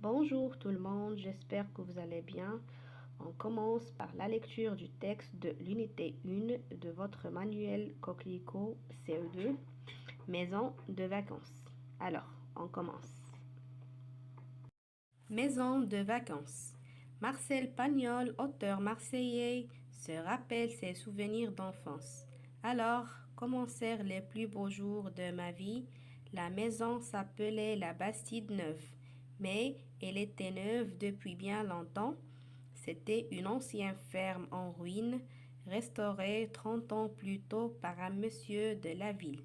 Bonjour tout le monde, j'espère que vous allez bien. On commence par la lecture du texte de l'unité 1 de votre manuel Coquelicot CE2, Maison de vacances. Alors, on commence. Maison de vacances. Marcel Pagnol, auteur marseillais, se rappelle ses souvenirs d'enfance. Alors commencèrent les plus beaux jours de ma vie. La maison s'appelait la Bastide Neuve, mais elle était neuve depuis bien longtemps. C'était une ancienne ferme en ruine, restaurée 30 ans plus tôt par un monsieur de la ville,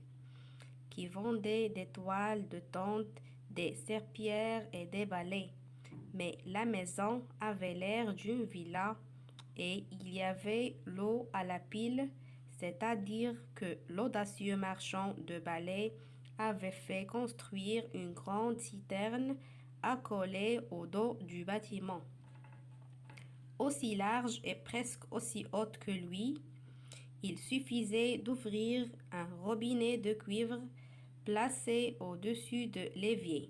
qui vendait des toiles de tente, des serpillères et des balais. Mais la maison avait l'air d'une villa et il y avait l'eau à la pile, c'est-à-dire que l'audacieux marchand de balais avait fait construire une grande citerne accolée au dos du bâtiment. Aussi large et presque aussi haute que lui, il suffisait d'ouvrir un robinet de cuivre placé au-dessus de l'évier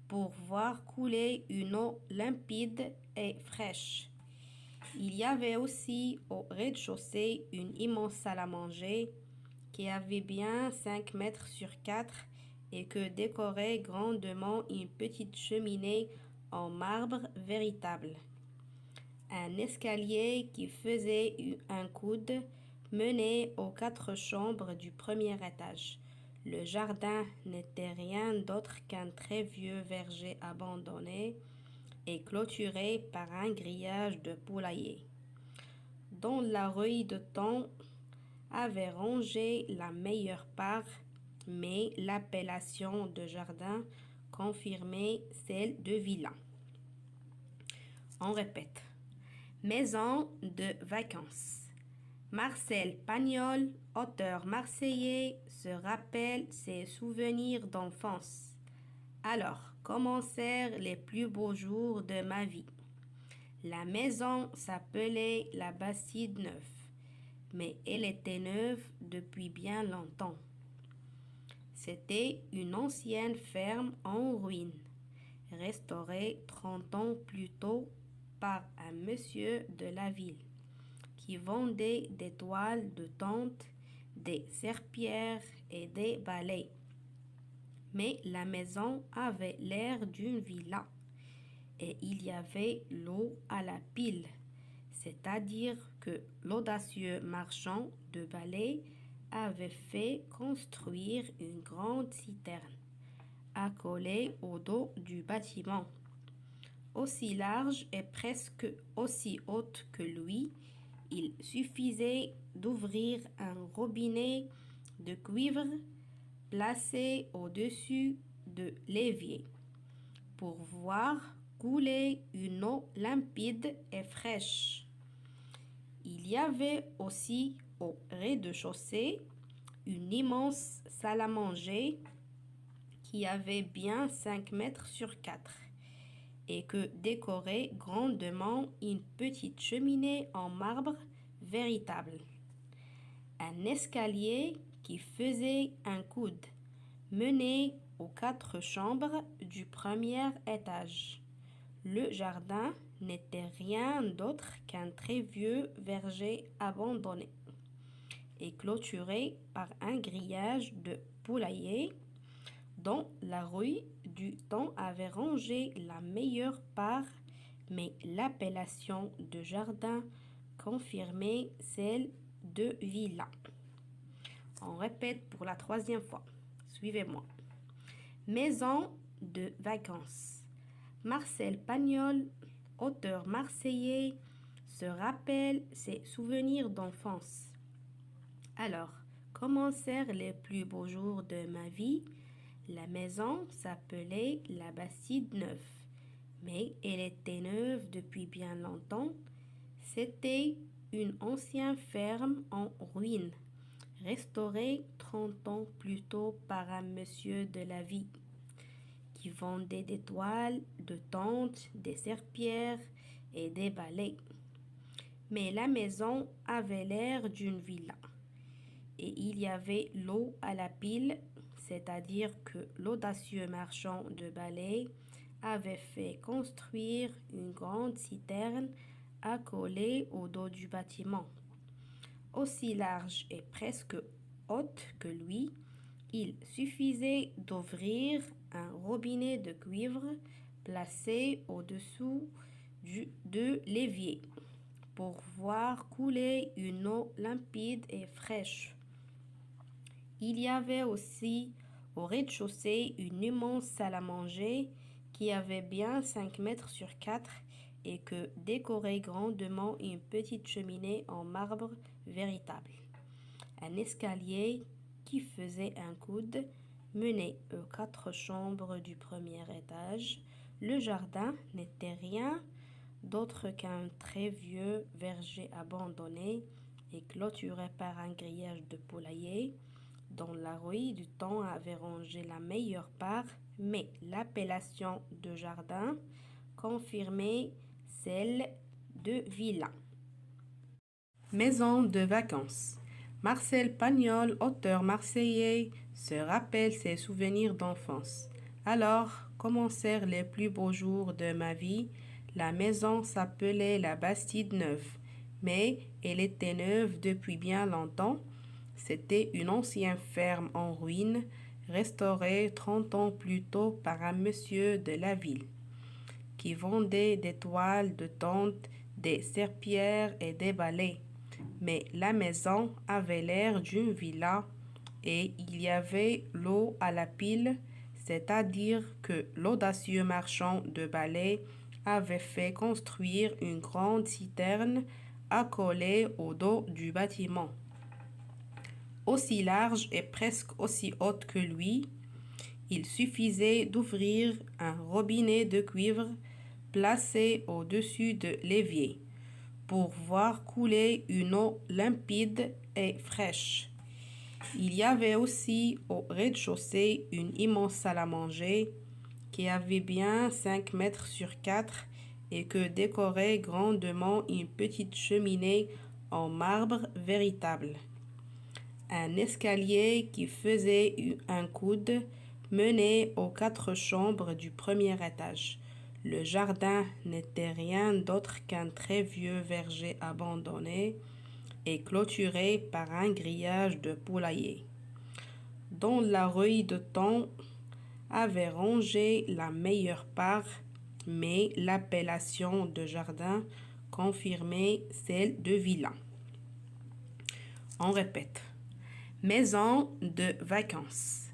pour voir couler une eau limpide et fraîche. Il y avait aussi au rez-de-chaussée une immense salle à manger qui avait bien 5 mètres sur 4 et que décorait grandement une petite cheminée en marbre véritable. Un escalier qui faisait un coude menait aux 4 chambres du premier étage. Le jardin n'était rien d'autre qu'un très vieux verger abandonné et clôturé par un grillage de poulailler, dont la rouille de thon avait rongé la meilleure part, mais l'appellation de jardin confirmait celle de villa. On répète. Maison de vacances. Marcel Pagnol, auteur marseillais, se rappelle ses souvenirs d'enfance. Alors commencèrent les plus beaux jours de ma vie. La maison s'appelait la Bastide Neuve, mais elle était neuve depuis bien longtemps. C'était une ancienne ferme en ruine, restaurée 30 ans plus tôt par un monsieur de la ville, qui vendait des toiles de tente, des serpillères et des balais. Mais la maison avait l'air d'une villa et il y avait l'eau à la pile, c'est-à-dire que l'audacieux marchand de balais avait fait construire une grande citerne accolée au dos du bâtiment, aussi large et presque aussi haute que lui. Il suffisait d'ouvrir un robinet de cuivre placé au-dessus de l'évier pour voir couler une eau limpide et fraîche. Il y avait aussi au rez-de-chaussée une immense salle à manger qui avait bien 5 mètres sur 4 et que décorait grandement une petite cheminée en marbre véritable. Un escalier qui faisait un coude menait aux 4 chambres du premier étage. Le jardin n'était rien d'autre qu'un très vieux verger abandonné et clôturé par un grillage de poulailler dont la rouille du temps avait rongé la meilleure part, mais l'appellation de jardin confirmait celle de villa. On répète pour la 3e fois. Suivez-moi. Maison de vacances. Marcel Pagnol, auteur marseillais, se rappelle ses souvenirs d'enfance. Alors commencèrent les plus beaux jours de ma vie. La maison s'appelait la Bastide Neuve, mais elle était neuve depuis bien longtemps. C'était une ancienne ferme en ruine, restaurée 30 ans plus tôt par un monsieur de la ville, qui vendait des toiles de tente, des serpillères et des balais. Mais la maison avait l'air d'une villa et il y avait l'eau à la pile, c'est-à-dire que l'audacieux marchand de balais avait fait construire une grande citerne accolée au dos du bâtiment. Aussi large et presque haute que lui, il suffisait d'ouvrir un robinet de cuivre placé au-dessous de l'évier pour voir couler une eau limpide et fraîche. Il y avait aussi au rez-de-chaussée une immense salle à manger qui avait bien 5 mètres sur 4 et que décorait grandement une petite cheminée en marbre véritable. Un escalier qui faisait un coude menait aux 4 chambres du premier étage. Le jardin n'était rien d'autre qu'un très vieux verger abandonné et clôturé par un grillage de poulailler dont la rouille du temps avait rongé la meilleure part, mais l'appellation de jardin confirmait celle de villa. Maison de vacances. Marcel Pagnol, auteur marseillais, se rappelle ses souvenirs d'enfance. Alors commencèrent les plus beaux jours de ma vie. La maison s'appelait la Bastide Neuve, mais elle était neuve depuis bien longtemps. C'était une ancienne ferme en ruine, restaurée 30 ans plus tôt par un monsieur de la ville, qui vendait des toiles de tente, des serpillères et des balais. Mais la maison avait l'air d'une villa et il y avait l'eau à la pile, c'est-à-dire que l'audacieux marchand de balais avait fait construire une grande citerne accolée au dos du bâtiment. Aussi large et presque aussi haute que lui, il suffisait d'ouvrir un robinet de cuivre placé au-dessus de l'évier pour voir couler une eau limpide et fraîche. Il y avait aussi au rez-de-chaussée une immense salle à manger qui avait bien 5 mètres sur 4 et que décorait grandement une petite cheminée en marbre véritable. Un escalier qui faisait un coude menait aux 4 chambres du premier étage. Le jardin n'était rien d'autre qu'un très vieux verger abandonné et clôturé par un grillage de poulailler, dont la rouille de temps avait rongé la meilleure part, mais l'appellation de jardin confirmait celle de villa. On répète. Maison de vacances.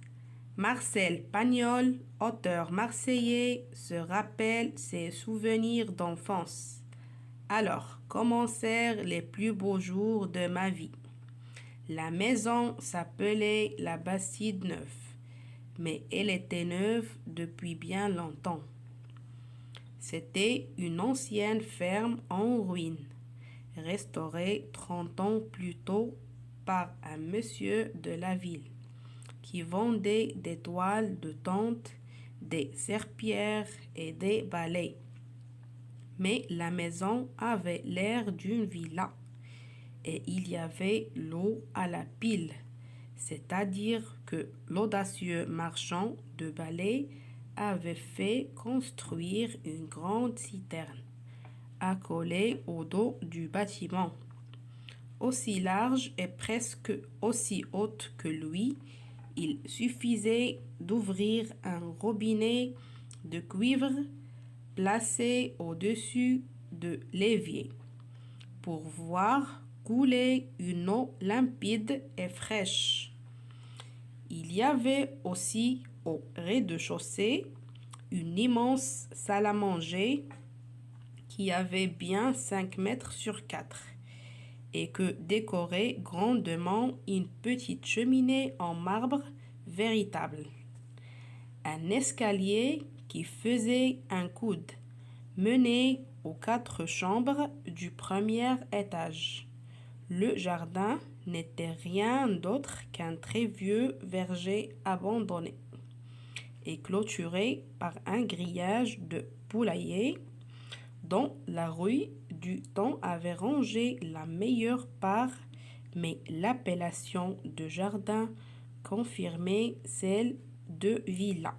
Marcel Pagnol, auteur marseillais, se rappelle ses souvenirs d'enfance. Alors commencèrent les plus beaux jours de ma vie. La maison s'appelait la Bastide Neuve, mais elle était neuve depuis bien longtemps. C'était une ancienne ferme en ruine, restaurée 30 ans plus tôt par un monsieur de la ville, qui vendait des toiles de tente, des serpillères et des balais. Mais la maison avait l'air d'une villa et il y avait l'eau à la pile, c'est-à-dire que l'audacieux marchand de balais avait fait construire une grande citerne accolée au dos du bâtiment, aussi large et presque aussi haute que lui. Il suffisait d'ouvrir un robinet de cuivre placé au-dessus de l'évier pour voir couler une eau limpide et fraîche. Il y avait aussi au rez-de-chaussée une immense salle à manger qui avait bien 5 mètres sur 4 et que décorait grandement une petite cheminée en marbre véritable. Un escalier qui faisait un coude menait aux 4 chambres du premier étage. Le jardin n'était rien d'autre qu'un très vieux verger abandonné et clôturé par un grillage de poulailler dont la rouille du temps avait rongé la meilleure part, mais l'appellation de jardin confirmait celle de villa.